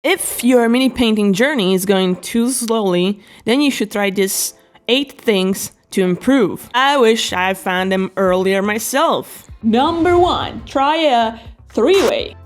If your mini painting journey is going too slowly, then you should try these 8 things to improve. I wish I found them earlier myself. Number 1, try a 3-way.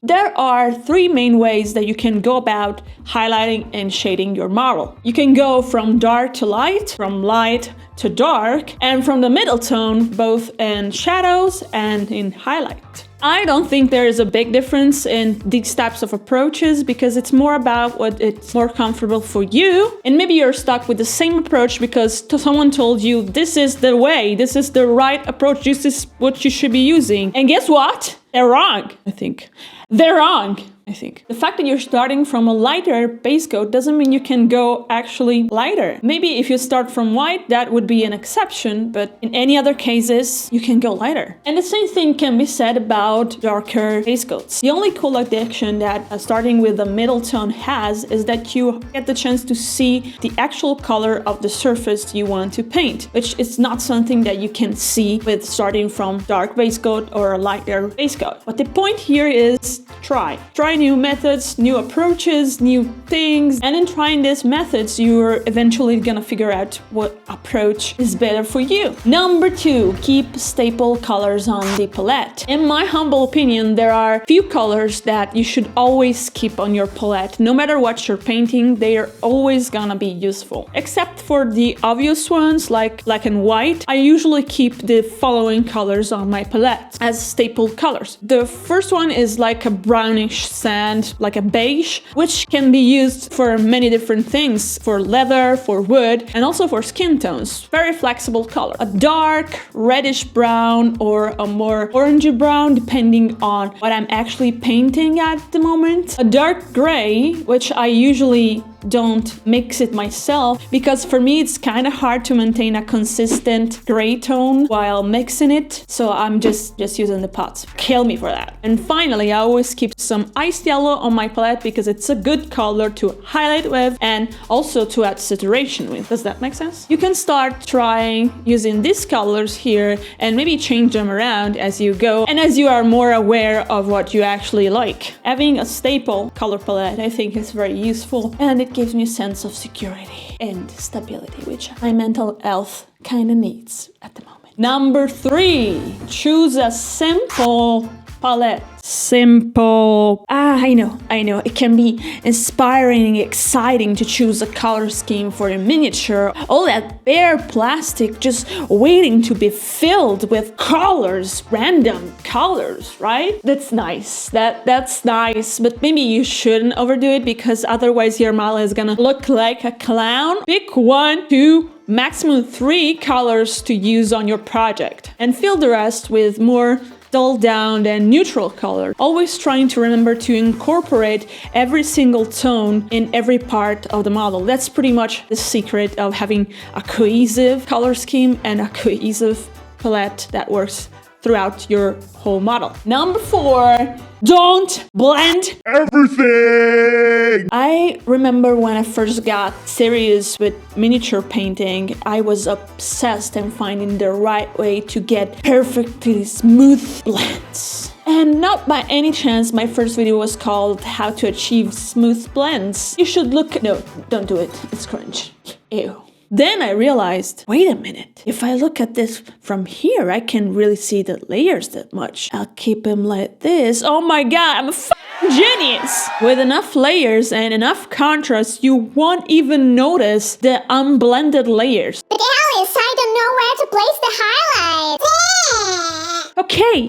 There are 3 main ways that you can go about highlighting and shading your model. You can go from dark to light, from light to dark, and from the middle tone, both in shadows and in highlight. I don't think there is a big difference in these types of approaches because it's more about what it's more comfortable for you. And maybe you're stuck with the same approach because someone told you this is the way, this is the right approach, this is what you should be using. And guess what? They're wrong, I think. They're wrong, I think. The fact that you're starting from a lighter base coat doesn't mean you can go actually lighter. Maybe if you start from white, that would be an exception, but in any other cases, you can go lighter. And the same thing can be said about darker base coats. The only cool addition that starting with the middle tone has is that you get the chance to see the actual color of the surface you want to paint, which is not something that you can see with starting from dark base coat or a lighter base coat. But the point here is try new methods, new approaches, new things, and in trying these methods you're eventually gonna figure out what approach is better for you. Number 2, keep staple colors on the palette. In my humble opinion, there are few colors that you should always keep on your palette. No matter what you're painting, they are always gonna be useful. Except for the obvious ones like black and white, I usually keep the following colors on my palette as staple colors. The first one is like a brownish sand, like a beige, which can be used for many different things, for leather, for wood, and also for skin tones. Very flexible color. A dark reddish brown or a more orangey brown, depending on what I'm actually painting at the moment. A dark gray, which I usually don't mix it myself because for me it's kind of hard to maintain a consistent gray tone while mixing it, so I'm just using the pots. Kill me for that. And finally, I always keep some ice yellow on my palette because it's a good color to highlight with and also to add saturation with. Does that make sense? You can start trying using these colors here and maybe change them around as you go and as you are more aware of what you actually like. Having a staple color palette I think is very useful and it gives me a sense of security and stability, which my mental health kind of needs at the moment. Number 3, choose a simple palette. Simple. I know. It can be inspiring, exciting to choose a color scheme for a miniature. All that bare plastic just waiting to be filled with colors, random colors, right? That's nice. That's nice, but maybe you shouldn't overdo it because otherwise your model is gonna look like a clown. Pick 1, 2, maximum 3 colors to use on your project and fill the rest with more dull down and neutral color. Always trying to remember to incorporate every single tone in every part of the model. That's pretty much the secret of having a cohesive color scheme and a cohesive palette that works throughout your whole model. Number 4, don't blend everything! I remember when I first got serious with miniature painting, I was obsessed in finding the right way to get perfectly smooth blends. And not by any chance, my first video was called How to Achieve Smooth Blends. You should look... No, don't do it. It's cringe. Ew. Then I realized, wait a minute, if I look at this from here, I can really see the layers that much. I'll keep them like this. Oh my god, I'm a f***ing genius! With enough layers and enough contrast, you won't even notice the unblended layers. But Alice, I don't know where to place the highlights.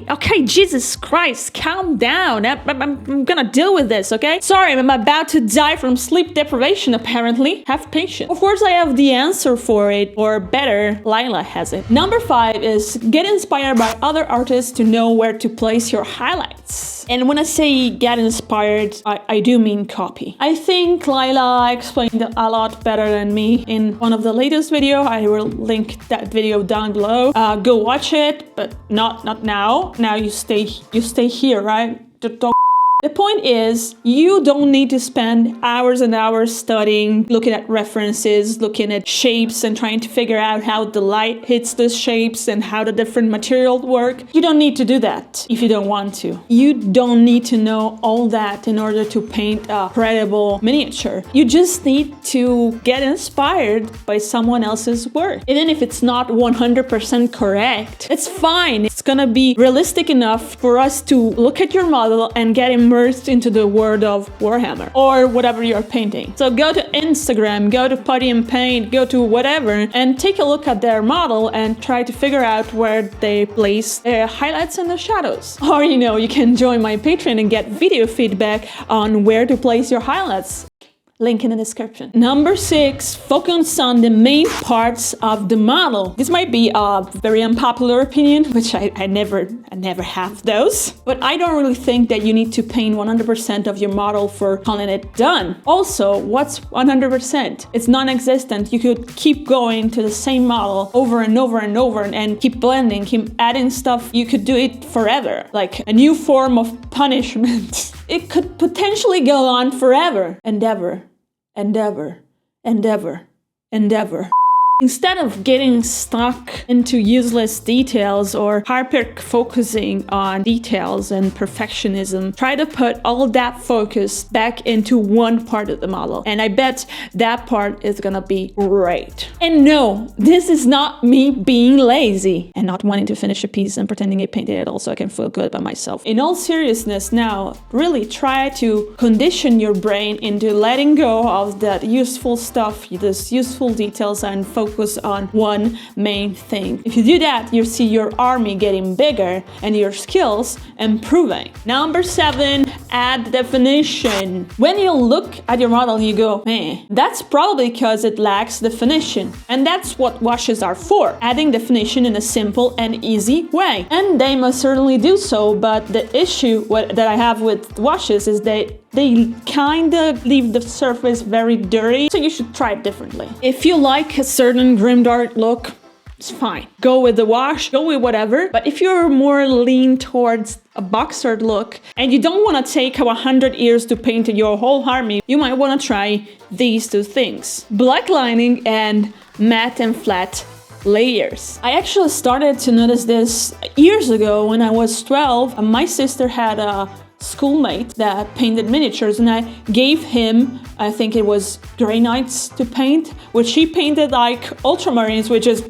Okay, Jesus Christ, calm down. I'm gonna deal with this, okay? Sorry, I'm about to die from sleep deprivation, apparently. Have patience. Of course, I have the answer for it, or better, Lila has it. Number 5 is get inspired by other artists to know where to place your highlights. And when I say get inspired, I do mean copy. I think Lila explained a lot better than me in one of the latest video. I will link that video down below. Go watch it, but not now. Now you stay here, right? Don't The point is, you don't need to spend hours and hours studying, looking at references, looking at shapes and trying to figure out how the light hits the shapes and how the different materials work. You don't need to do that if you don't want to. You don't need to know all that in order to paint a credible miniature. You just need to get inspired by someone else's work. Even if it's not 100% correct, it's fine. It's gonna be realistic enough for us to look at your model and get immersed into the world of Warhammer or whatever you're painting. So go to Instagram, go to Putty and Paint, go to whatever, and take a look at their model and try to figure out where they place their highlights and the shadows. Or, you can join my Patreon and get video feedback on where to place your highlights. Link in the description. Number 6, focus on the main parts of the model. This might be a very unpopular opinion, which I never have those. But I don't really think that you need to paint 100% of your model for calling it done. Also, what's 100%? It's non-existent. You could keep going to the same model over and over and over and keep blending, keep adding stuff. You could do it forever, like a new form of punishment. It could potentially go on forever and ever. And ever, and ever, and ever. Instead of getting stuck into useless details or hyper-focusing on details and perfectionism, try to put all that focus back into one part of the model. And I bet that part is gonna be great. And no, this is not me being lazy and not wanting to finish a piece and pretending I painted it all so I can feel good about myself. In all seriousness now, really try to condition your brain into letting go of that useful stuff, those useful details, and focus on one main thing. If you do that, you'll see your army getting bigger and your skills improving. Number 7, add definition. When you look at your model, you go, man, that's probably because it lacks definition. And that's what washes are for, adding definition in a simple and easy way. And they must certainly do so, but the issue that I have with washes is that they kind of leave the surface very dirty, so you should try it differently. If you like a certain grimdark look, it's fine. Go with the wash, go with whatever. But if you're more lean towards a box art look and you don't want to take 100 years to paint your whole army, you might want to try these two things: black lining and matte and flat layers. I actually started to notice this years ago when I was 12. My sister had a schoolmate that painted miniatures, and I gave him, I think it was Grey Knights to paint, which he painted like ultramarines, which is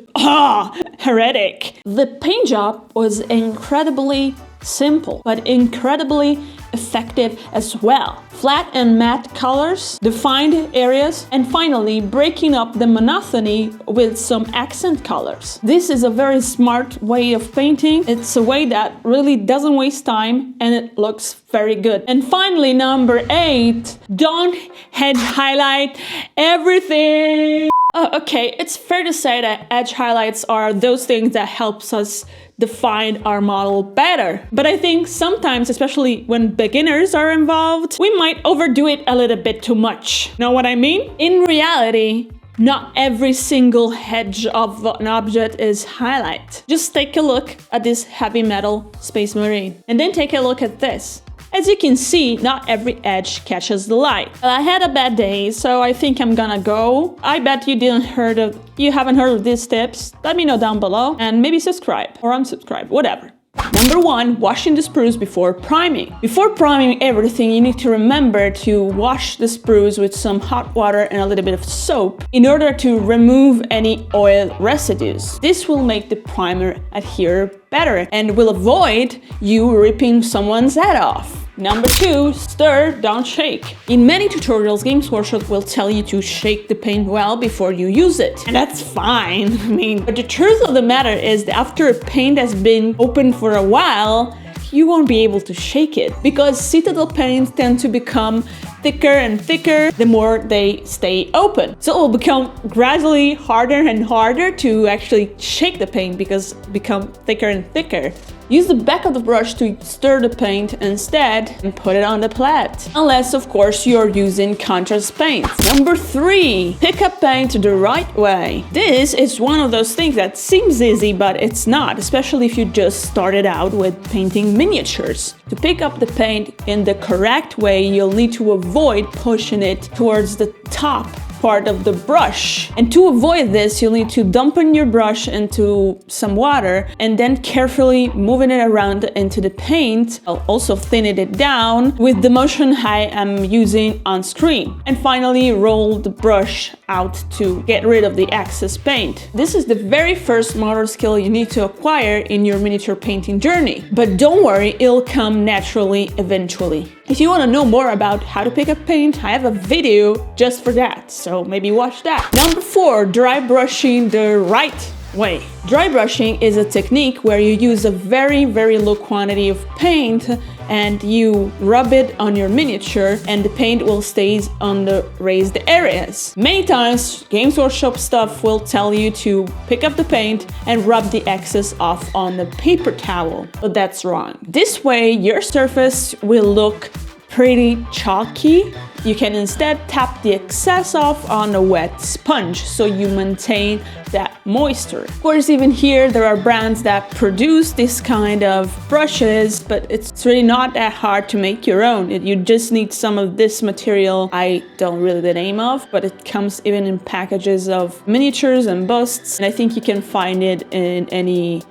heretic. The paint job was incredibly simple, but incredibly effective as well. Flat and matte colors, defined areas, and finally breaking up the monotony with some accent colors. This is a very smart way of painting. It's a way that really doesn't waste time and it looks very good. And finally, number 8, don't edge highlight everything. Okay, it's fair to say that edge highlights are those things that helps us define our model better. But I think sometimes, especially when beginners are involved, we might overdo it a little bit too much. Know what I mean? In reality, not every single edge of an object is highlight. Just take a look at this heavy metal space marine, and then take a look at this. As you can see, not every edge catches the light. I had a bad day, so I think I'm gonna go. I bet you haven't heard of these tips. Let me know down below, and maybe subscribe or unsubscribe, whatever. Number 1, washing the sprues before priming. Before priming everything, you need to remember to wash the sprues with some hot water and a little bit of soap in order to remove any oil residues. This will make the primer adhere better and will avoid you ripping someone's head off. Number 2, stir, don't shake. In many tutorials, Games Workshop will tell you to shake the paint well before you use it. And that's fine, but the truth of the matter is that after a paint has been open for a while, you won't be able to shake it because citadel paints tend to become thicker and thicker the more they stay open. So it will become gradually harder and harder to actually shake the paint because it becomes thicker and thicker. Use the back of the brush to stir the paint instead and put it on the palette. Unless, of course, you're using contrast paints. Number 3, pick up paint the right way. This is one of those things that seems easy, but it's not, especially if you just started out with painting miniatures. To pick up the paint in the correct way, you'll need to avoid pushing it towards the top part of the brush. And to avoid this, you'll need to dampen your brush into some water and then carefully moving it around into the paint. I'll also thin it down with the motion I am using on screen. And finally, roll the brush out to get rid of the excess paint. This is the very first motor skill you need to acquire in your miniature painting journey. But don't worry, it'll come naturally eventually. If you want to know more about how to pick up paint, I have a video just for that, so maybe watch that. Number 4, dry brushing the right way. Dry brushing is a technique where you use a very low quantity of paint and you rub it on your miniature and the paint will stay on the raised areas. Many times, Games Workshop stuff will tell you to pick up the paint and rub the excess off on the paper towel, but that's wrong. This way, your surface will look pretty chalky. You can instead tap the excess off on a wet sponge so you maintain that moisture. Of course, even here there are brands that produce this kind of brushes, but it's really not that hard to make your own. You just need some of this material I don't really know the name of, but it comes even in packages of miniatures and busts, and I think you can find it in any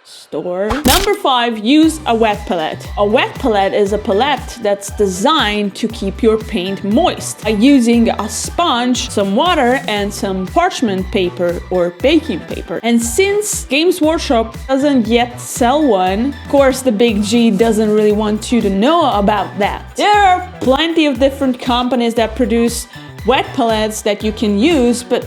store. Number 5, use a wet palette. A wet palette is a palette that's designed to keep your paint moist by using a sponge, some water, and some parchment paper or baking paper. And since Games Workshop doesn't yet sell one, of course the big G doesn't really want you to know about that. There are plenty of different companies that produce wet palettes that you can use, but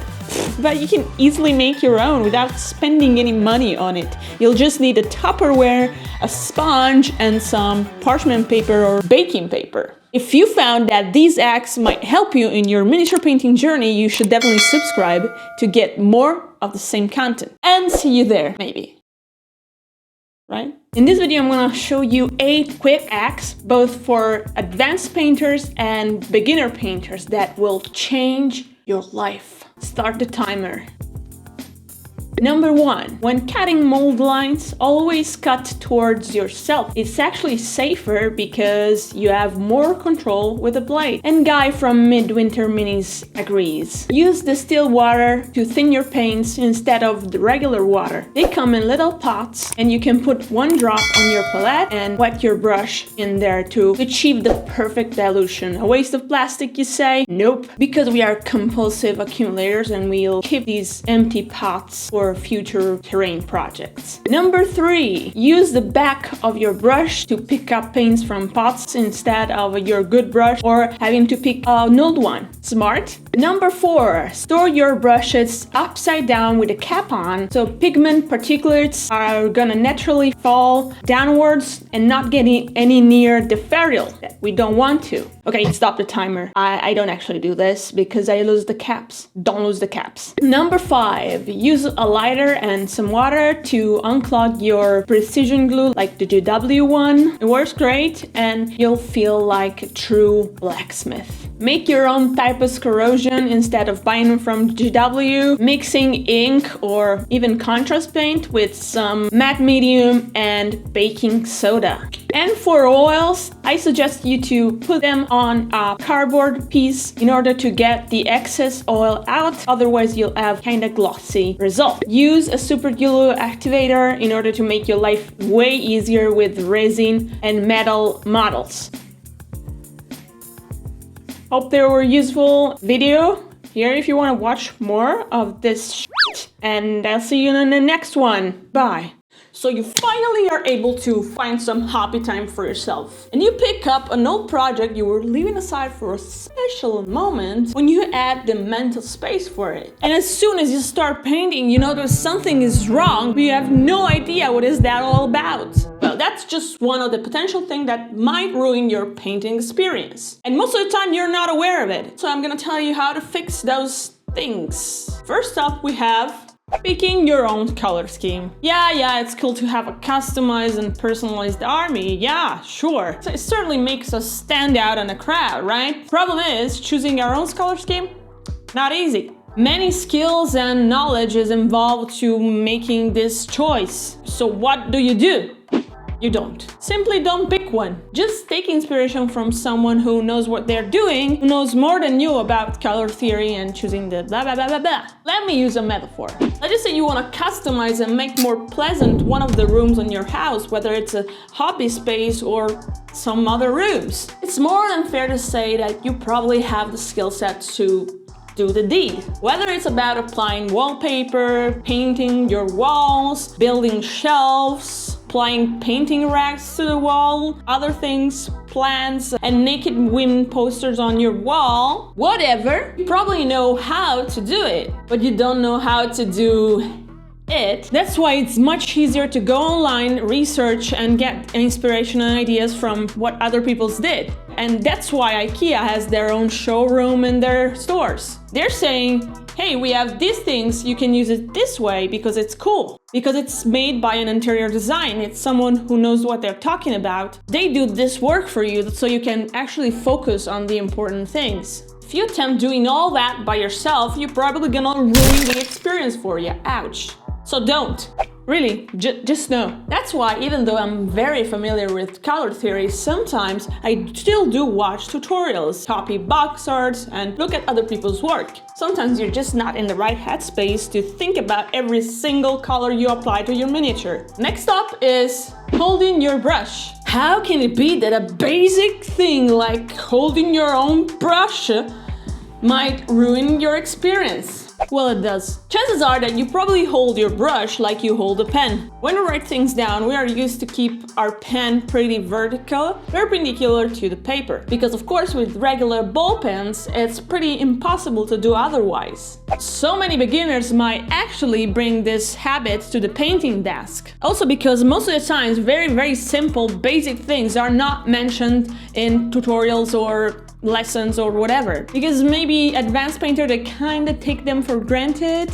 you can easily make your own without spending any money on it. You'll just need a Tupperware, a sponge, and some parchment paper or baking paper. If you found that these hacks might help you in your miniature painting journey, you should definitely subscribe to get more of the same content. And see you there, maybe. Right? In this video, I'm gonna show you 8 quick hacks, both for advanced painters and beginner painters, that will change your life. Start the timer. Number 1, when cutting mold lines, always cut towards yourself. It's actually safer because you have more control with the blade. And Guy from Midwinter Minis agrees. Use distilled water to thin your paints instead of the regular water. They come in little pots and you can put 1 drop on your palette and wet your brush in there to achieve the perfect dilution. A waste of plastic, you say? Nope, because we are compulsive accumulators and we'll keep these empty pots for future terrain projects. Number 3, use the back of your brush to pick up paints from pots instead of your good brush or having to pick an old one. Smart. Number 4, store your brushes upside down with a cap on so pigment particulates are gonna naturally fall downwards and not getting any near the ferrule that we don't want to. Okay, stop the timer. I don't actually do this because I lose the caps. Don't lose the caps. Number 5, use a lighter and some water to unclog your precision glue like the GW one. It works great and you'll feel like a true blacksmith. Make your own typus corrosion instead of buying them from GW. Mixing ink or even contrast paint with some matte medium and baking soda. And for oils, I suggest you to put them on a cardboard piece in order to get the excess oil out. Otherwise, you'll have kind of glossy result. Use a super glue activator in order to make your life way easier with resin and metal models. Hope they were useful video. Here if you want to watch more of this shit. And I'll see you in the next one. Bye. So you finally are able to find some hobby time for yourself. And you pick up an old project you were leaving aside for a special moment when you add the mental space for it. And as soon as you start painting, you notice something is wrong, but you have no idea what is that all about. Well, that's just one of the potential things that might ruin your painting experience. And most of the time you're not aware of it. So I'm gonna tell you how to fix those things. First up, we have picking your own color scheme. Yeah, it's cool to have a customized and personalized army. Yeah, sure. So it certainly makes us stand out in a crowd, right? Problem is, choosing our own color scheme? Not easy. Many skills and knowledge is involved to making this choice. So what do? you don't. Simply don't pick one. Just take inspiration from someone who knows what they're doing, who knows more than you about color theory and choosing the blah blah blah blah blah. Let me use a metaphor. Let's just say you want to customize and make more pleasant one of the rooms in your house, whether it's a hobby space or some other rooms. It's more than fair to say that you probably have the skill set to do the deed. Whether it's about applying wallpaper, painting your walls, building shelves, applying painting racks to the wall, other things, plants, and naked women posters on your wall, whatever, you probably know how to do it, but you don't know how to do it. That's why it's much easier to go online, research, and get inspiration and ideas from what other people's did. And that's why IKEA has their own showroom in their stores. They're saying, hey, we have these things, you can use it this way because it's cool. Because it's made by an interior design, it's someone who knows what they're talking about. They do this work for you so you can actually focus on the important things. If you attempt doing all that by yourself, you're probably gonna ruin the experience for you. Ouch. So don't. Really, just know. That's why, even though I'm very familiar with color theory, sometimes I still do watch tutorials, copy box arts, and look at other people's work. Sometimes you're just not in the right headspace to think about every single color you apply to your miniature. Next up is holding your brush. How can it be that a basic thing like holding your own brush might ruin your experience? Well, it does. Chances are that you probably hold your brush like you hold a pen. When we write things down, we are used to keep our pen pretty vertical, perpendicular to the paper. Because of course, with regular ball pens, it's pretty impossible to do otherwise. So many beginners might actually bring this habit to the painting desk. Also because most of the times, very simple, basic things are not mentioned in tutorials or lessons or whatever, because maybe advanced painter, they kind of take them for granted.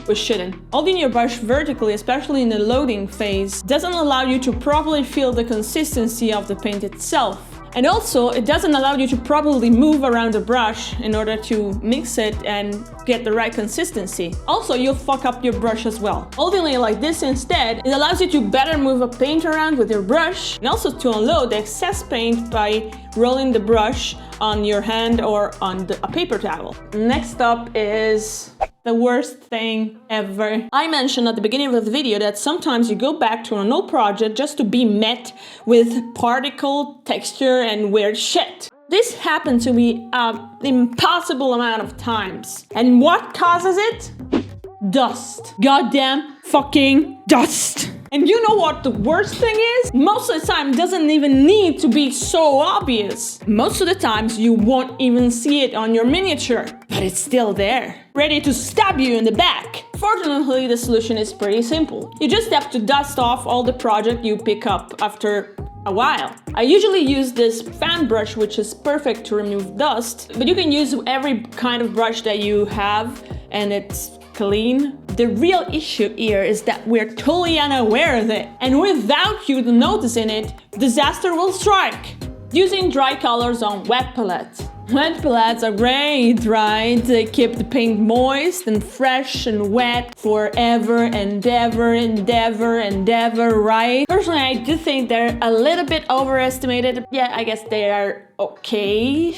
We shouldn't. Holding your brush vertically, especially in the loading phase, doesn't allow you to properly feel the consistency of the paint itself. And also, it doesn't allow you to properly move around the brush in order to mix it and get the right consistency. Also, you'll fuck up your brush as well. Holding it like this instead, it allows you to better move a paint around with your brush and also to unload the excess paint by rolling the brush on your hand or on a paper towel. Next up is the worst thing ever. I mentioned at the beginning of the video that sometimes you go back to an old project just to be met with particle, texture, and weird shit. This happened to me an impossible amount of times. And what causes it? Dust. Goddamn fucking dust. And you know what the worst thing is? Most of the time it doesn't even need to be so obvious. Most of the times you won't even see it on your miniature, but it's still there, ready to stab you in the back. Fortunately, the solution is pretty simple. You just have to dust off all the project you pick up after a while. I usually use this fan brush, which is perfect to remove dust, but you can use every kind of brush that you have and it's clean. The real issue here is that we're totally unaware of it, and without you noticing it, disaster will strike. Using dry colors on wet palettes. Wet palettes are great, right? They keep the paint moist and fresh and wet forever and ever, right? Personally, I do think they're a little bit overestimated. Yeah, I guess they are okay.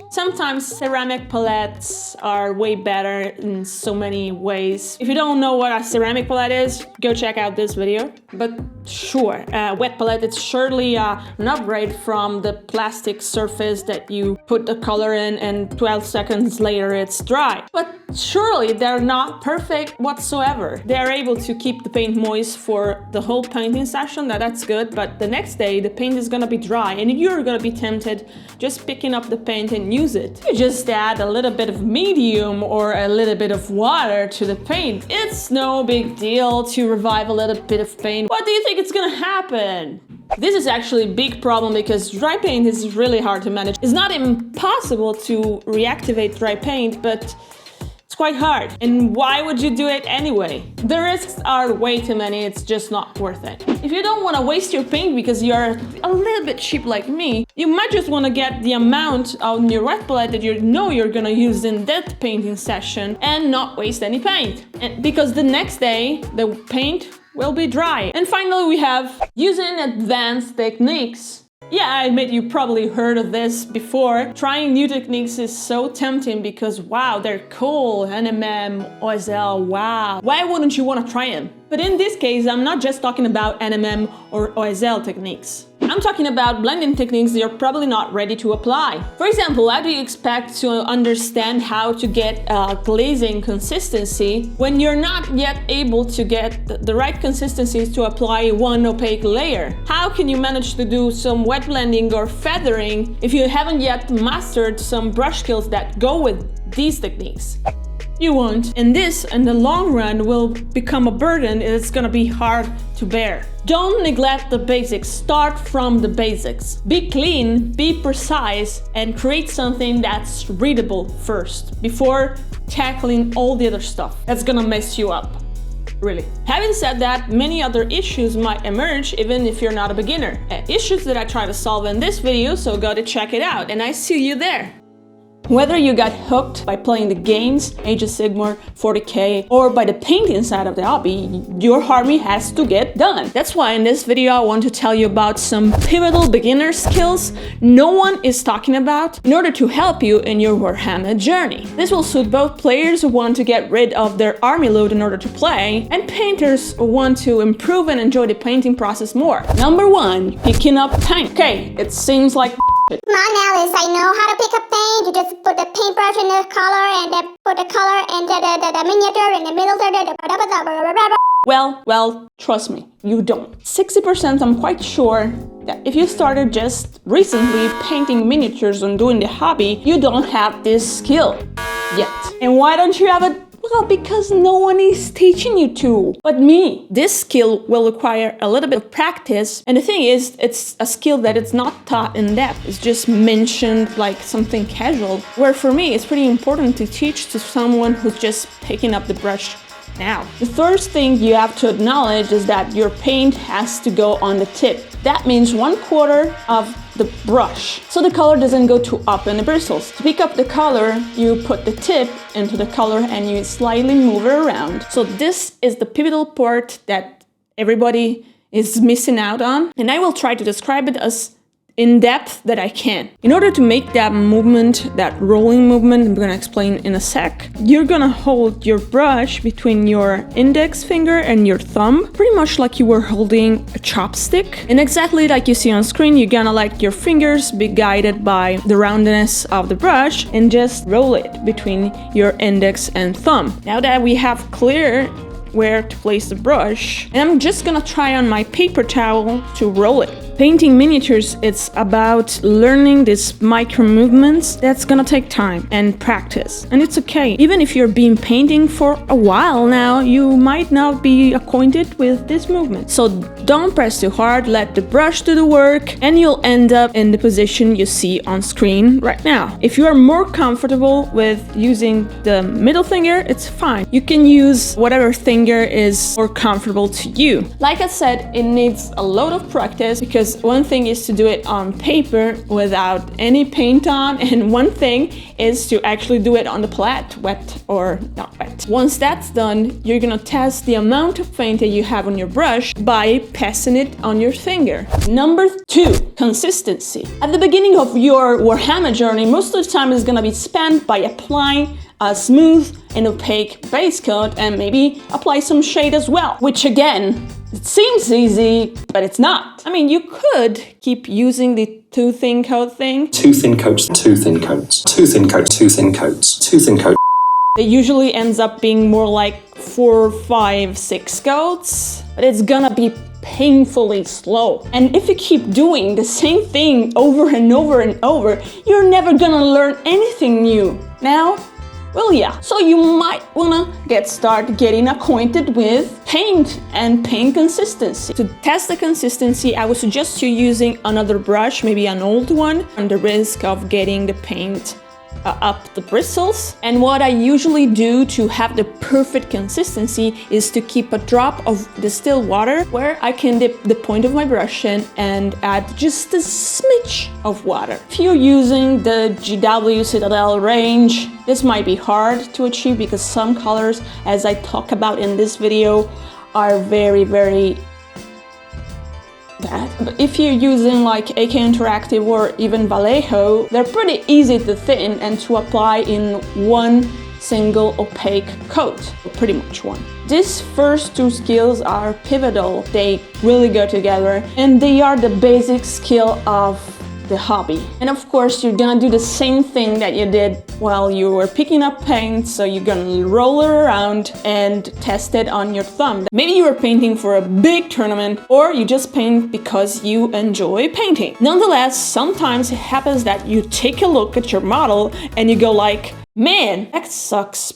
Sometimes ceramic palettes are way better in so many ways. If you don't know what a ceramic palette is, go check out this video. But sure, wet palette, it's surely an upgrade from the plastic surface that you put the color in and 12 seconds later it's dry. But surely they're not perfect whatsoever. They're able to keep the paint moist for the whole painting session, that's good, but the next day the paint is gonna be dry and you're gonna be tempted just picking up the paint and use it. You just add a little bit of medium or a little bit of water to the paint. It's no big deal to revive a little bit of paint. What do you think it's gonna happen? This is actually a big problem because dry paint is really hard to manage. It's not impossible to reactivate dry paint, but it's quite hard. And why would you do it anyway? The risks are way too many, it's just not worth it. If you don't want to waste your paint because you're a little bit cheap like me, you might just want to get the amount on your wet palette that you know you're gonna use in that painting session and not waste any paint. And because the next day, the paint will be dry. And finally, we have using advanced techniques. Yeah, I admit you probably heard of this before. Trying new techniques is so tempting because wow, they're cool. NMM, OSL, wow. Why wouldn't you want to try them? But in this case, I'm not just talking about NMM or OSL techniques. I'm talking about blending techniques that you're probably not ready to apply. For example, how do you expect to understand how to get glazing consistency when you're not yet able to get the right consistency to apply one opaque layer? How can you manage to do some wet blending or feathering if you haven't yet mastered some brush skills that go with these techniques? You won't, and this in the long run will become a burden. It's gonna be hard to bear. Don't neglect the basics. Start from the basics. Be clean, be precise, and create something that's readable first before tackling all the other stuff that's gonna mess you up. Really. Having said that, many other issues might emerge even if you're not a beginner. Issues that I try to solve in this video, so go to check it out, and I see you there. Whether you got hooked by playing the games, Age of Sigmar, 40k, or by the painting side of the hobby, your hobby has to get done. That's why in this video I want to tell you about some pivotal beginner skills no one is talking about in order to help you in your Warhammer journey. This will suit both players who want to get rid of their army load in order to play, and painters who want to improve and enjoy the painting process more. Number 1, picking up paint. Okay, it seems like Come on, Alice, I know how to pick up paint. You just put the paintbrush in the color and then put the color and the miniature in the middle. Well, trust me, you don't. 60% I'm quite sure that if you started just recently painting miniatures and doing the hobby, you don't have this skill yet. And why don't you have it? Well, because no one is teaching you to. But me, this skill will require a little bit of practice. And the thing is, it's a skill that it's not taught in depth. It's just mentioned like something casual. Where for me, it's pretty important to teach to someone who's just picking up the brush now. The first thing you have to acknowledge is that your paint has to go on the tip. That means 1/4 of the brush, so the color doesn't go too up in the bristles. To pick up the color, you put the tip into the color and you slightly move it around. So this is the pivotal part that everybody is missing out on, and I will try to describe it as in depth that I can. In order to make that movement, that rolling movement, I'm gonna explain in a sec, you're gonna hold your brush between your index finger and your thumb, pretty much like you were holding a chopstick. And exactly like you see on screen, you're gonna let your fingers be guided by the roundness of the brush and just roll it between your index and thumb. Now that we have clear where to place the brush, and I'm just gonna try on my paper towel to roll it. Painting miniatures, it's about learning these micro movements. That's gonna take time and practice. And it's okay. Even if you've been painting for a while now, you might not be acquainted with this movement. So don't press too hard, let the brush do the work, and you'll end up in the position you see on screen right now. If you are more comfortable with using the middle finger, it's fine. You can use whatever finger is more comfortable to you. Like I said, it needs a lot of practice because one thing is to do it on paper without any paint on, and one thing is to actually do it on the palette, wet or not wet. Once that's done, you're gonna test the amount of paint that you have on your brush by passing it on your finger. Number 2, consistency. At the beginning of your Warhammer journey, most of the time is gonna be spent by applying a smooth and opaque base coat and maybe apply some shade as well, which again, it seems easy, but it's not. I mean, you could keep using the too thin coat thing. Too thin coats, too thin coats, too thin coats, too thin coats, too thin coats. It usually ends up being more like 4, 5, 6 coats, but it's gonna be painfully slow. And if you keep doing the same thing over and over and over, you're never gonna learn anything new. Now, well, yeah, so you might wanna start getting acquainted with paint and paint consistency. To test the consistency, I would suggest you using another brush, maybe an old one, on the risk of getting the paint up the bristles. And what I usually do to have the perfect consistency is to keep a drop of distilled water where I can dip the point of my brush in and add just a smidge of water. If you're using the GW Citadel range, this might be hard to achieve because some colors, as I talk about in this video, are very bad. But if you're using like AK Interactive or even Vallejo, they're pretty easy to thin and to apply in one single opaque coat, pretty much one. These first two skills are pivotal. They really go together and they are the basic skill of the hobby. And of course, you're gonna do the same thing that you did while you were picking up paint. So you're gonna roll it around and test it on your thumb. Maybe you were painting for a big tournament, or you just paint because you enjoy painting. Nonetheless, sometimes it happens that you take a look at your model and you go like, man, that sucks.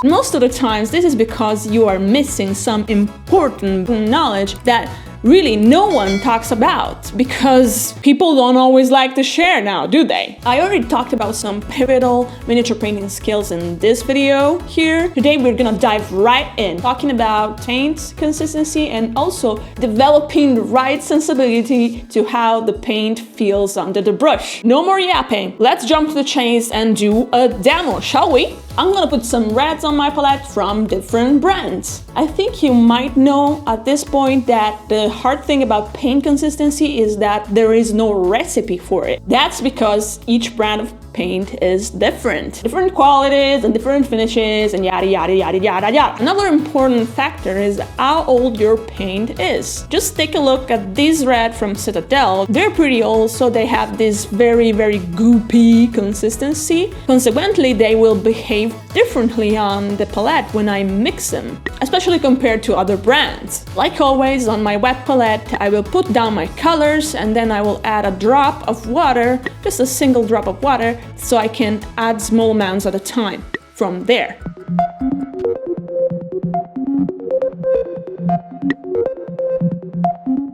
Most of the times, this is because you are missing some important knowledge that really no one talks about, because people don't always like to share now, do they? I already talked about some pivotal miniature painting skills in this video here. Today we're gonna dive right in, talking about paint consistency and also developing the right sensibility to how the paint feels under the brush. No more yapping, let's jump to the chase and do a demo, shall we? I'm gonna put some reds on my palette from different brands. I think you might know at this point that the hard thing about paint consistency is that there is no recipe for it. That's because each brand of paint is different. Different qualities and different finishes and yada yada yada yada yada. Another important factor is how old your paint is. Just take a look at this red from Citadel. They're pretty old, so they have this very goopy consistency. Consequently, they will behave differently on the palette when I mix them, especially compared to other brands. Like always, on my wet palette, I will put down my colors and then I will add a drop of water, just a single drop of water, so I can add small amounts at a time from there.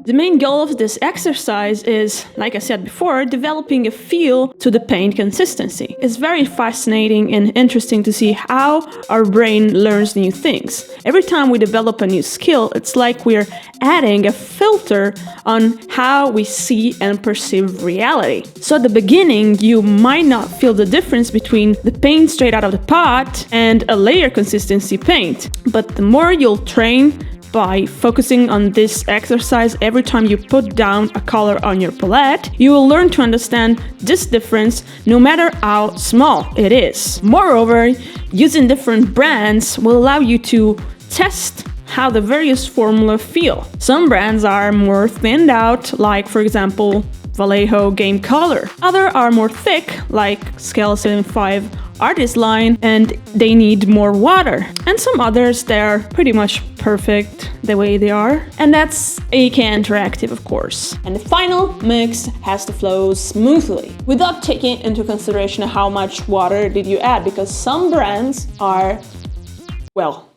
The main goal of this exercise is, like I said before, developing a feel to the paint consistency. It's very fascinating and interesting to see how our brain learns new things. Every time we develop a new skill, it's like we're adding a filter on how we see and perceive reality. So at the beginning, you might not feel the difference between the paint straight out of the pot and a layer consistency paint. But the more you'll train, by focusing on this exercise every time you put down a color on your palette, you will learn to understand this difference no matter how small it is. Moreover, using different brands will allow you to test how the various formulas feel. Some brands are more thinned out, like for example, Vallejo Game Color. Others are more thick, like Scale 75 Artist Line, and they need more water. And some others, they're pretty much perfect the way they are. And that's AK Interactive, of course. And the final mix has to flow smoothly, without taking into consideration how much water did you add, because some brands are, well,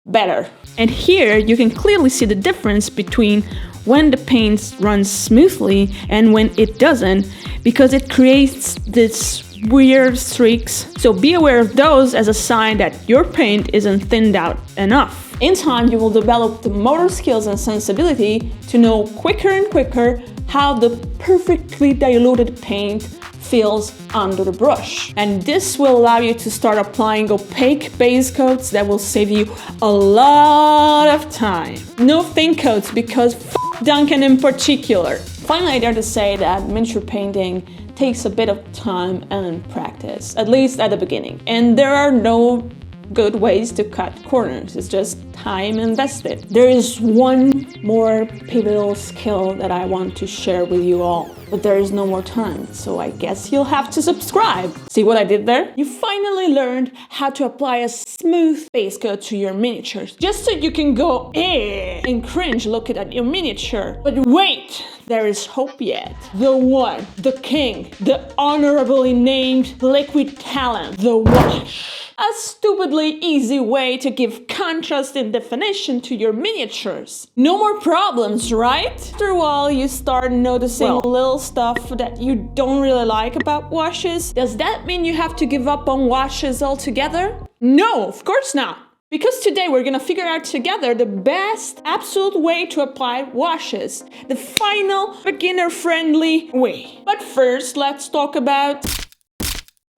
better. And here you can clearly see the difference between when the paint runs smoothly and when it doesn't, because it creates this weird streaks. So be aware of those as a sign that your paint isn't thinned out enough. In time, you will develop the motor skills and sensibility to know quicker and quicker how the perfectly diluted paint feels under the brush. And this will allow you to start applying opaque base coats that will save you a lot of time. No thin coats, because Duncan in particular. Finally, I dare to say that miniature painting takes a bit of time and practice, at least at the beginning. And there are no good ways to cut corners. It's just time invested. There is one more pivotal skill that I want to share with you all, but there is no more time, so I guess you'll have to subscribe. See what I did there? You finally learned how to apply a smooth base coat to your miniatures, just so you can go and cringe looking at your miniature. But wait, there is hope yet. The one, the king, the honorably named liquid talent, the wash. A stupidly easy way to give contrast and definition to your miniatures. No more problems, right? After a while, you start noticing little stuff that you don't really like about washes. Does that mean you have to give up on washes altogether? No, of course not. Because today we're gonna figure out together the best absolute way to apply washes. The final beginner-friendly way. But first, let's talk about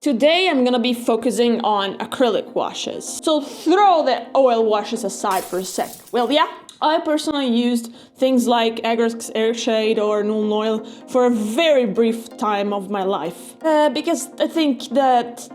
Today I'm gonna be focusing on acrylic washes. So throw the oil washes aside for a sec. Well, yeah, I personally used things like Agrax Airshade or Null Oil for a very brief time of my life. Because I think that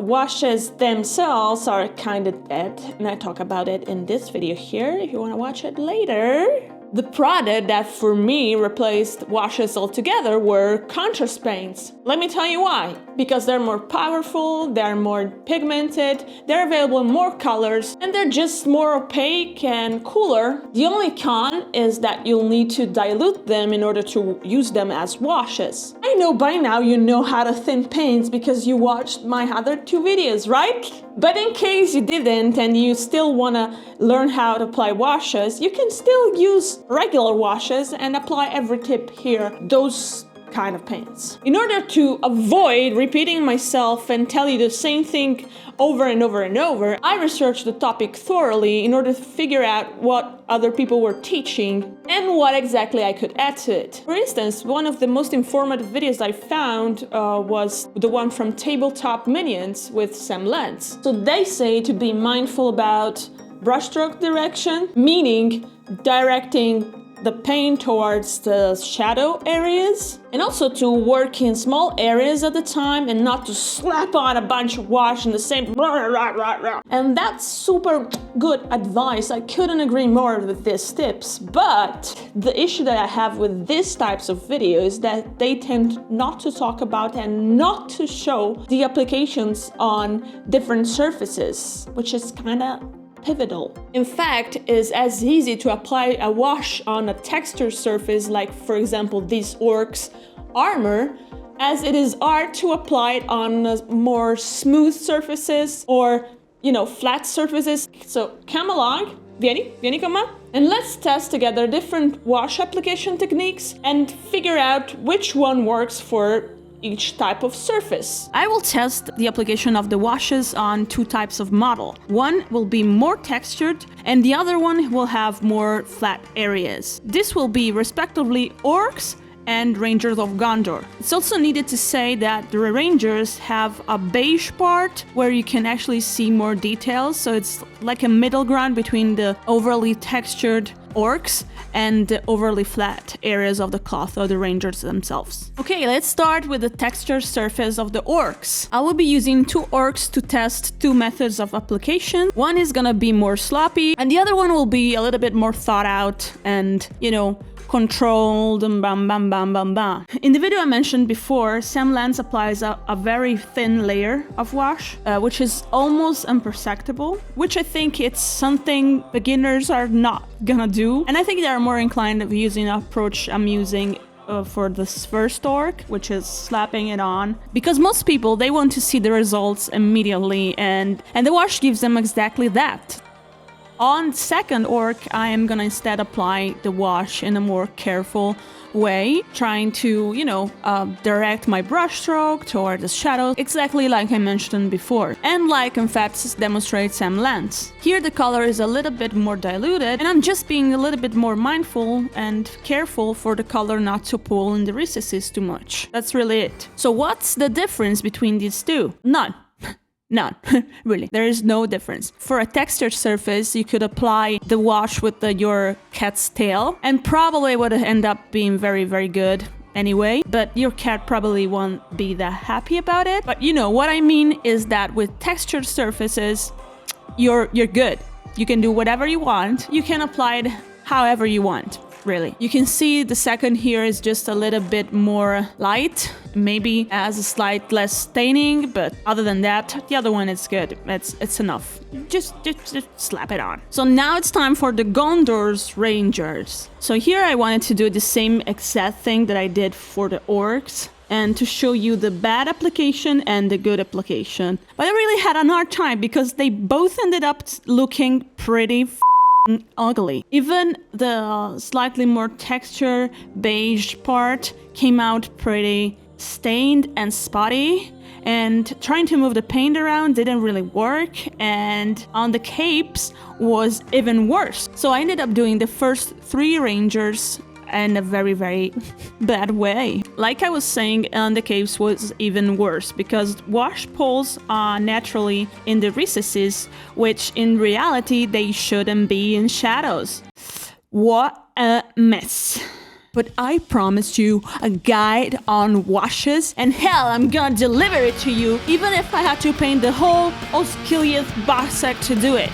washes themselves are kinda dead, and I talk about it in this video here if you wanna watch it later. The product that for me replaced washes altogether were contrast paints. Let me tell you why. Because they're more powerful, they're more pigmented, they're available in more colors, and they're just more opaque and cooler. The only con is that you'll need to dilute them in order to use them as washes. I know by now you know how to thin paints because you watched my other 2 videos, right? But in case you didn't and you still wanna learn how to apply washes, you can still use regular washes and apply every tip here, those kind of paints. In order to avoid repeating myself and tell you the same thing over and over and over, I researched the topic thoroughly in order to figure out what other people were teaching and what exactly I could add to it. For instance, one of the most informative videos I found was the one from Tabletop Minions with Sam Lentz. So they say to be mindful about brushstroke direction, meaning directing the paint towards the shadow areas, and also to work in small areas at the time and not to slap on a bunch of wash in the same and that's super good advice. I couldn't agree more with these tips, but the issue that I have with these types of videos is that they tend not to talk about and not to show the applications on different surfaces, which is kind of pivotal. In fact, it's as easy to apply a wash on a texture surface, like for example these orcs armor, as it is art to apply it on more smooth surfaces or, you know, flat surfaces. So come along, vieni con me, and let's test together different wash application techniques and figure out which one works for each type of surface. I will test the application of the washes on 2 types of model. One will be more textured and the other one will have more flat areas. This will be respectively orcs and Rangers of Gondor. It's also needed to say that the Rangers have a beige part where you can actually see more details, so it's like a middle ground between the overly textured orcs and the overly flat areas of the cloth or the Rangers themselves. Okay, let's start with the texture surface of the orcs. I will be using 2 orcs to test 2 methods of application. One is gonna be more sloppy and the other one will be a little bit more thought out and, you know, controlled and bam bam bam bam bam. In the video I mentioned before, Sam Lentz applies a very thin layer of wash, which is almost imperceptible, which I think it's something beginners are not gonna do. And I think they're more inclined of using the approach I'm using for this first orc, which is slapping it on, because most people, they want to see the results immediately, and the wash gives them exactly that. On second orc, I am gonna instead apply the wash in a more careful way, trying to, you know, direct my brush stroke toward the shadows, exactly like I mentioned before, and like in fact demonstrates Sam Lentz. Here the color is a little bit more diluted, and I'm just being a little bit more mindful and careful for the color not to pull in the recesses too much. That's really it. So what's the difference between these 2? None. None, really. There is no difference. For a textured surface, you could apply the wash with your cat's tail and probably would end up being very, very good anyway, but your cat probably won't be that happy about it. But you know, what I mean is that with textured surfaces, you're good. You can do whatever you want. You can apply it however you want. Really. You can see the second here is just a little bit more light, maybe has a slight less staining, but other than that, the other one is good. It's enough. Just slap it on. So now it's time for the Gondor's Rangers. So here I wanted to do the same exact thing that I did for the orcs, and to show you the bad application and the good application. But I really had an hard time because they both ended up looking pretty ugly. Even the slightly more texture beige part came out pretty stained and spotty, and trying to move the paint around didn't really work, and on the capes was even worse. So I ended up doing the first 3 Rangers in a very, very bad way. Like I was saying, the caves was even worse because wash pools are naturally in the recesses, which in reality they shouldn't be in shadows. What a mess. But I promised you a guide on washes, and hell, I'm gonna deliver it to you, even if I had to paint the whole Osciliath box set to do it.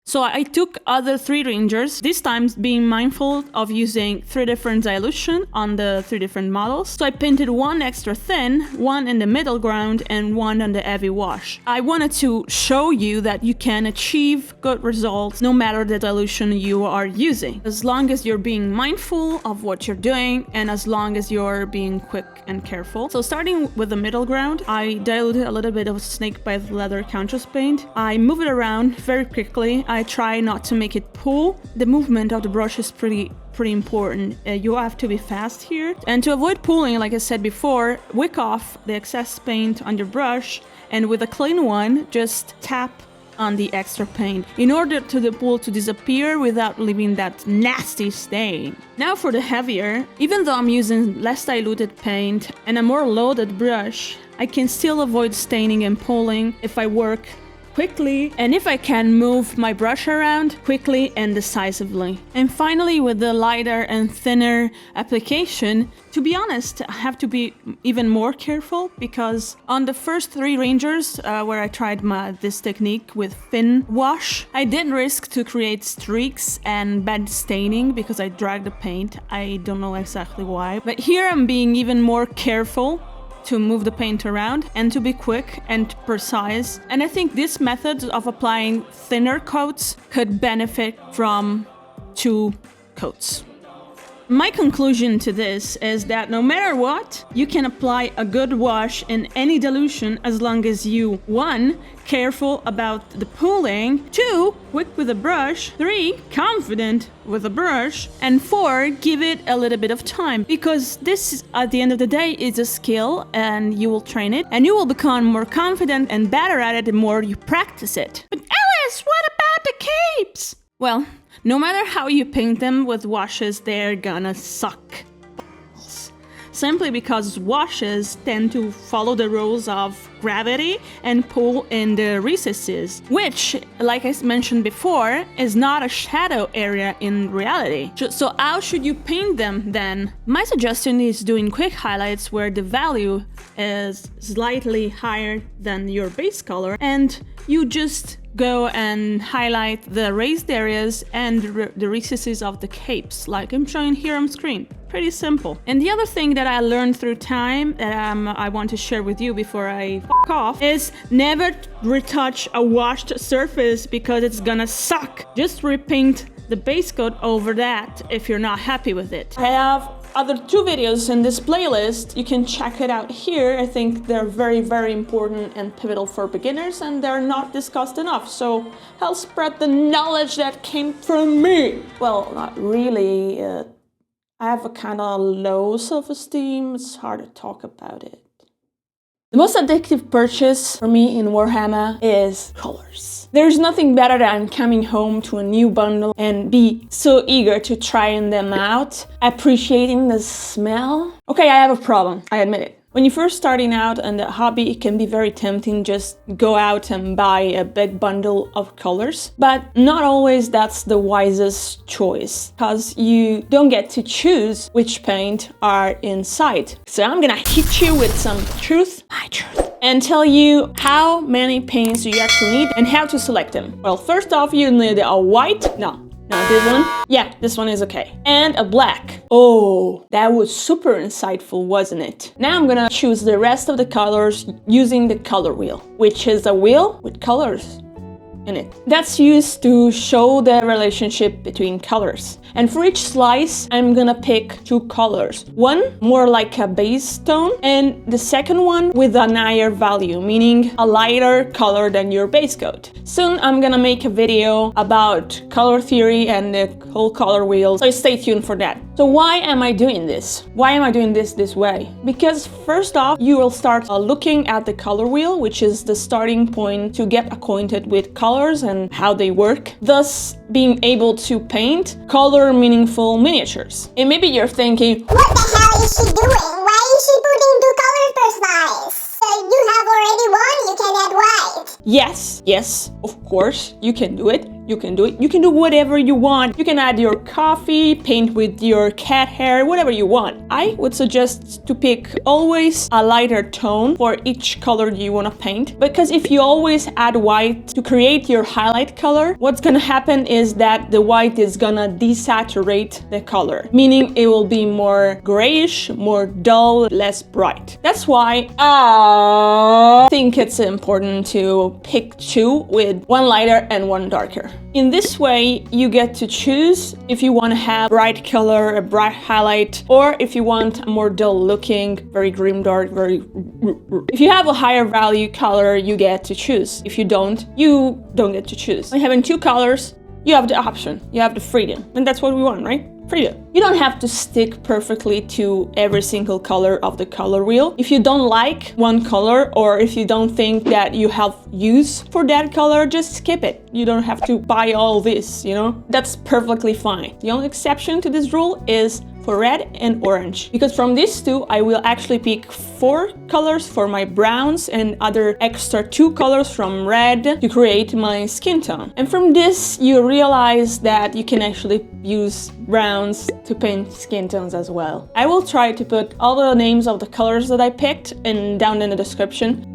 So I took other 3 rangers, this time being mindful of using 3 different dilution on the 3 different models. So I painted 1 extra thin, 1 in the middle ground, and 1 on the heavy wash. I wanted to show you that you can achieve good results no matter the dilution you are using, as long as you're being mindful of what you're doing and as long as you're being quick and careful. So starting with the middle ground, I diluted a little bit of snakebite leather contrast paint. I move it around very quickly. I try not to make it pull. The movement of the brush is pretty important. You have to be fast here. And to avoid pulling, like I said before, wick off the excess paint on your brush, and with a clean one, just tap on the extra paint in order to the pool to disappear without leaving that nasty stain. Now for the heavier, even though I'm using less diluted paint and a more loaded brush, I can still avoid staining and pulling if I work quickly and if I can move my brush around quickly and decisively. And finally, with the lighter and thinner application, to be honest, I have to be even more careful because on the first 3 rangers where I tried this technique with thin wash, I did risk to create streaks and bad staining because I dragged the paint. I don't know exactly why, but here I'm being even more careful to move the paint around and to be quick and precise. And I think this method of applying thinner coats could benefit from 2 coats. My conclusion to this is that no matter what, you can apply a good wash in any dilution as long as you, 1, careful about the pooling, 2, quick with a brush, 3, confident with a brush, and 4, give it a little bit of time, because this, at the end of the day, is a skill and you will train it and you will become more confident and better at it the more you practice it. But Alice, what about the capes? Well, no matter how you paint them with washes, they're gonna suck. Simply because washes tend to follow the rules of gravity and pull in the recesses, which, like I mentioned before, is not a shadow area in reality. So how should you paint them then? My suggestion is doing quick highlights where the value is slightly higher than your base color, and you just go and highlight the raised areas and the recesses of the capes, like I'm showing here on screen. Pretty simple. And the other thing that I learned through time that I want to share with you before I f*** off is never retouch a washed surface because it's gonna suck. Just repaint the base coat over that if you're not happy with it. I have other 2 videos in this playlist. You can check it out here. I think they're very, very important and pivotal for beginners, and they're not discussed enough. So I'll spread the knowledge that came from me. Well, not really. I have a kind of low self-esteem. It's hard to talk about it. The most addictive purchase for me in Warhammer is colors. There's nothing better than coming home to a new bundle and be so eager to trying them out, appreciating the smell. Okay, I have a problem, I admit it. When you're first starting out in the hobby, it can be very tempting just go out and buy a big bundle of colors. But not always that's the wisest choice, because you don't get to choose which paint are inside. So I'm gonna hit you with some truth, my truth, and tell you how many paints you actually need and how to select them. Well, first off, you need a white, no, this one. Yeah, this one is okay. And a black. Oh, that was super insightful, wasn't it? Now I'm gonna choose the rest of the colors using the color wheel, which is a wheel with colors in it. That's used to show the relationship between colors. And for each slice, I'm gonna pick 2 colors. One more like a base tone, and the second one with a higher value, meaning a lighter color than your base coat. Soon I'm gonna make a video about color theory and the whole color wheel, so stay tuned for that. So why am I doing this? Why am I doing this way? Because first off, you will start looking at the color wheel, which is the starting point to get acquainted with colors and how they work, thus being able to paint color meaningful miniatures. And maybe you're thinking, What the hell is she doing? Why is she putting 2 colors per slice? You have already one, you can add white. yes, of course, you can do it. You can do it. You can do whatever you want. You can add your coffee, paint with your cat hair, whatever you want. I would suggest to pick always a lighter tone for each color you want to paint, because if you always add white to create your highlight color, what's gonna happen is that the white is gonna desaturate the color, meaning it will be more grayish, more dull, less bright. That's why I think it's important to pick 2 with one lighter and one darker. In this way, you get to choose if you want to have bright color, a bright highlight, or if you want a more dull looking, very grim dark, If you have a higher value color, you get to choose. If you don't get to choose. By having 2 colors, you have the option, you have the freedom, and that's what we want, right? Freedom. You don't have to stick perfectly to every single color of the color wheel. If you don't like one color, or if you don't think that you have use for that color, just skip it. You don't have to buy all this, you know? That's perfectly fine. The only exception to this rule is for red and orange, because from these 2 I will actually pick 4 colors for my browns and other extra 2 colors from red to create my skin tone. And from this you realize that you can actually use browns to paint skin tones as well. I will try to put all the names of the colors that I picked down in the description.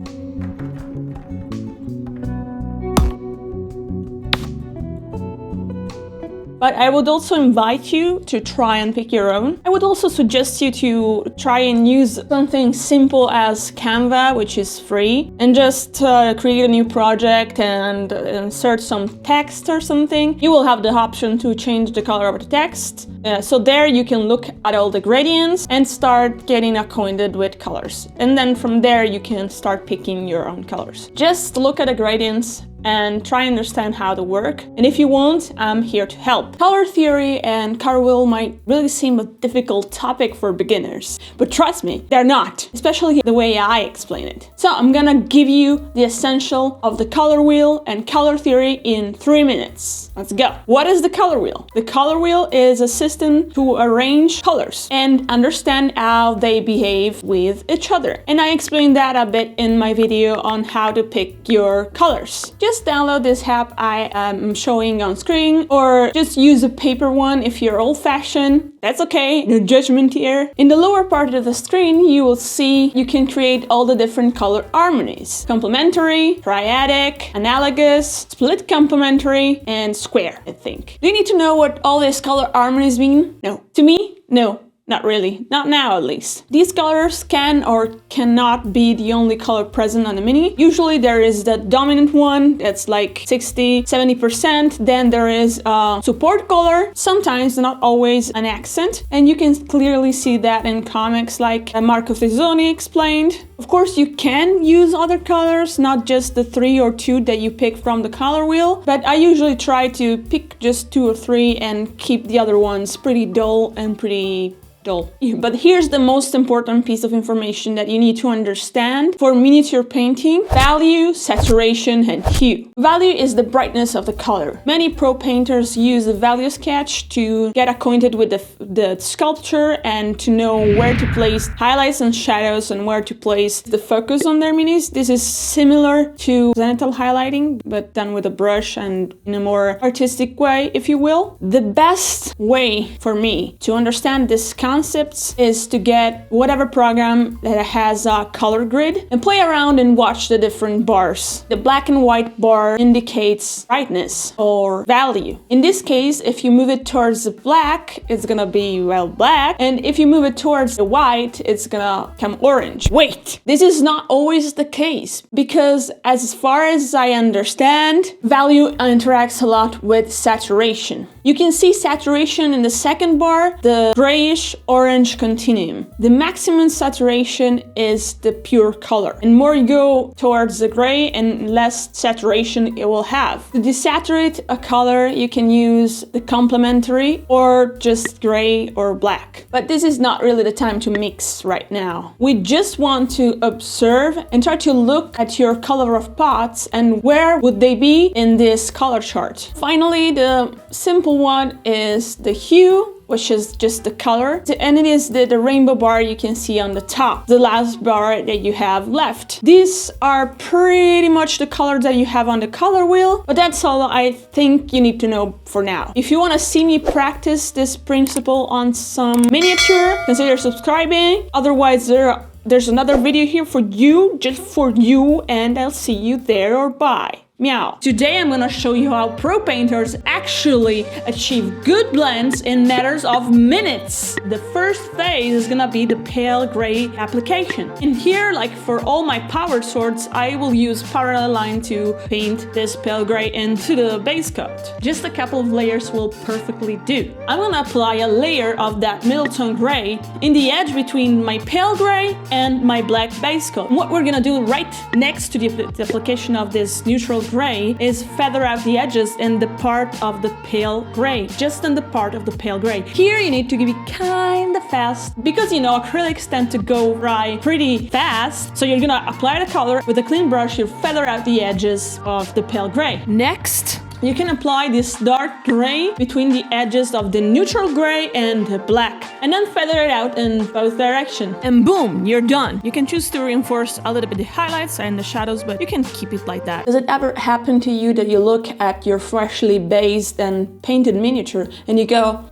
But I would also invite you to try and pick your own. I would also suggest you to try and use something simple as Canva, which is free, and just create a new project and insert some text or something. You will have the option to change the color of the text. So there you can look at all the gradients and start getting acquainted with colors. And then from there you can start picking your own colors. Just look at the gradients and try and understand how they work. And if you won't, I'm here to help. Color theory and color wheel might really seem a difficult topic for beginners, but trust me, they're not, especially the way I explain it. So I'm gonna give you the essential of the color wheel and color theory in 3 minutes. Let's go. What is the color wheel? The color wheel is a system to arrange colors and understand how they behave with each other. And I explained that a bit in my video on how to pick your colors. Just download this app I am showing on screen, or just use a paper one if you're old-fashioned. That's okay, no judgment here. In the lower part of the screen, you will see you can create all the different color harmonies. Complementary, triadic, analogous, split complementary, and square, I think. Do you need to know what all these color harmonies mean? No. To me, no. Not really, not now at least. These colors can or cannot be the only color present on the mini. Usually there is the dominant one that's like 60-70%. Then there is a support color, sometimes not always an accent. And you can clearly see that in comics like Marco Fizzoni explained. Of course, you can use other colors, not just the 3 or 2 that you pick from the color wheel, but I usually try to pick just 2 or 3 and keep the other ones pretty dull and pretty dull. But here's the most important piece of information that you need to understand for miniature painting: value, saturation, and hue. Value is the brightness of the color. Many pro painters use the value sketch to get acquainted with the sculpture and to know where to place highlights and shadows and where to place the focus on their minis. This is similar to zenithal highlighting, but done with a brush and in a more artistic way, if you will. The best way for me to understand this concepts is to get whatever program that has a color grid and play around and watch the different bars. The black and white bar indicates brightness or value. In this case, if you move it towards the black, it's gonna be, well, black. And if you move it towards the white, it's gonna become orange. Wait, this is not always the case, because as far as I understand, value interacts a lot with saturation. You can see saturation in the second bar, the grayish orange continuum. The maximum saturation is the pure color. And more you go towards the gray and less saturation it will have. To desaturate a color, you can use the complementary or just gray or black. But this is not really the time to mix right now. We just want to observe and try to look at your color of pots and where would they be in this color chart. Finally, the simple one is the hue, which is just the color, and it is the rainbow bar you can see on the top, the last bar that you have left. These are pretty much the colors that you have on the color wheel, but that's all I think you need to know for now. If you want to see me practice this principle on some miniature, consider subscribing. Otherwise, there's another video here for you, just for you, and I'll see you there or bye. Meow. Today I'm gonna show you how pro painters actually achieve good blends in matters of minutes. The first phase is gonna be the pale gray application. And here, like for all my power swords, I will use parallel line to paint this pale gray into the base coat. Just a couple of layers will perfectly do. I'm gonna apply a layer of that middle tone gray in the edge between my pale gray and my black base coat. What we're gonna do right next to the application of this neutral gray is feather out the edges in the part of the pale gray, just in the part of the pale gray. Here you need to be kind of fast because you know acrylics tend to go dry pretty fast, so you're gonna apply the color with a clean brush. You feather out the edges of the pale gray. Next, you can apply this dark gray between the edges of the neutral gray and the black, and then feather it out in both directions. And boom, you're done. You can choose to reinforce a little bit the highlights and the shadows, but you can keep it like that. Does it ever happen to you that you look at your freshly based and painted miniature and you go,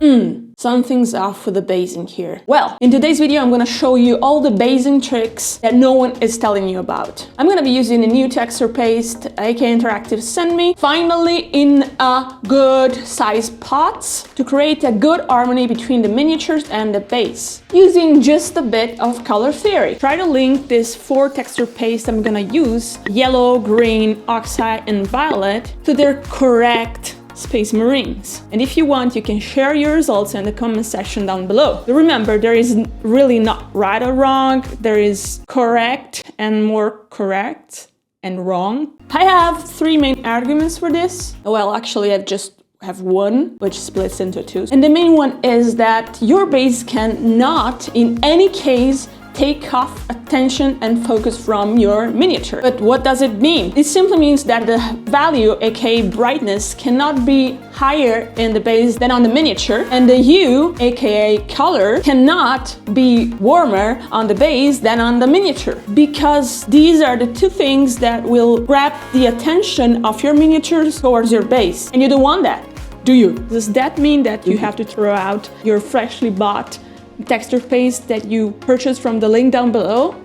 something's off with the basing here? Well, in today's video, I'm gonna show you all the basing tricks that no one is telling you about. I'm gonna be using a new texture paste AK Interactive sent me, finally in a good size pots, to create a good harmony between the miniatures and the base, using just a bit of color theory. Try to link this 4 texture paste I'm gonna use, yellow, green, oxide, and violet, to their correct Space Marines. And if you want, you can share your results in the comment section down below. But remember, there is really not right or wrong. There is correct and more correct and wrong. I have 3 main arguments for this. Well, actually, I just have one, which splits into 2. And the main one is that your base cannot, in any case, take off attention and focus from your miniature. But what does it mean? It simply means that the value, aka brightness, cannot be higher in the base than on the miniature, and the hue, aka color, cannot be warmer on the base than on the miniature, because these are the 2 things that will grab the attention of your miniatures towards your base, and you don't want that, do you? Does that mean that you have to throw out your freshly bought texture paste that you purchased from the link down below?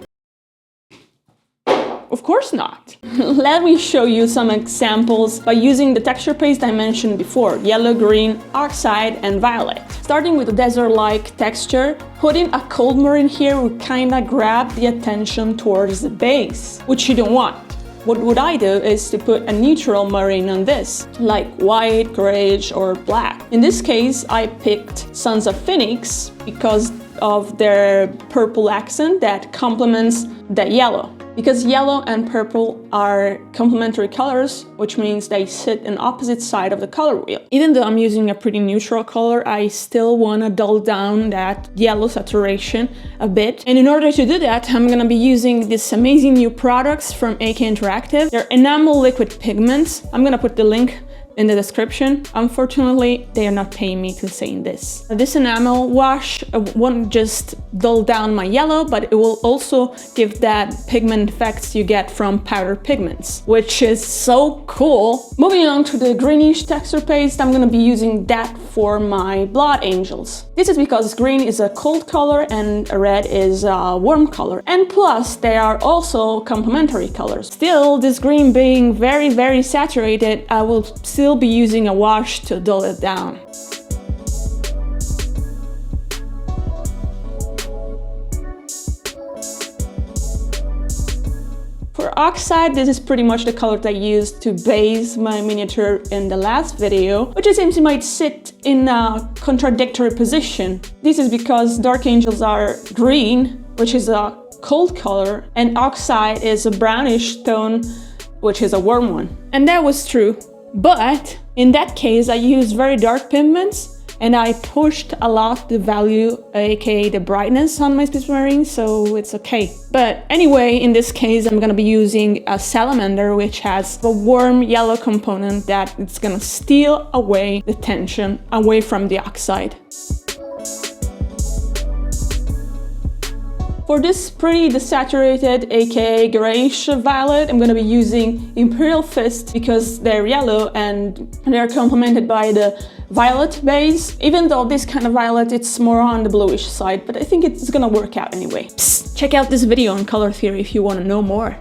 Of course not. Let me show you some examples by using the texture paste I mentioned before, yellow, green, oxide, and violet. Starting with a desert-like texture, putting a cold marine here would kinda grab the attention towards the base, which you don't want. What would I do is to put a neutral marine on this, like white, grayish, or black. In this case, I picked Sons of Phoenix because of their purple accent that complements the yellow. Because yellow and purple are complementary colors, which means they sit in opposite side of the color wheel. Even though I'm using a pretty neutral color, I still want to dull down that yellow saturation a bit. And in order to do that, I'm going to be using these amazing new products from AK Interactive. They're enamel liquid pigments. I'm going to put the link in the description. Unfortunately, they are not paying me to say this. This enamel wash won't just dull down my yellow, but it will also give that pigment effects you get from powder pigments, which is so cool. Moving on to the greenish texture paste, I'm gonna be using that for my blood angels. This is because green is a cold color and red is a warm color. And plus, they are also complementary colors. Still, this green being very, very saturated, I will still be using a wash to dull it down. For For oxide, this is pretty much the color that I used to base my miniature in the last video, which it seems might sit in a contradictory position. This is because dark angels are green, which is a cold color, and oxide is a brownish tone, which is a warm one. And that was true. But in that case, I used very dark pigments and I pushed a lot the value, aka the brightness on my Space Marine, so it's okay. But anyway, in this case, I'm gonna be using a Salamander, which has a warm yellow component that it's gonna steal away the tension away from the oxide. For this pretty desaturated, aka grayish violet, I'm gonna be using Imperial Fist because they're yellow and they're complemented by the violet base. Even though this kind of violet, it's more on the bluish side, but I think it's gonna work out anyway. Psst, check out this video on color theory if you wanna know more.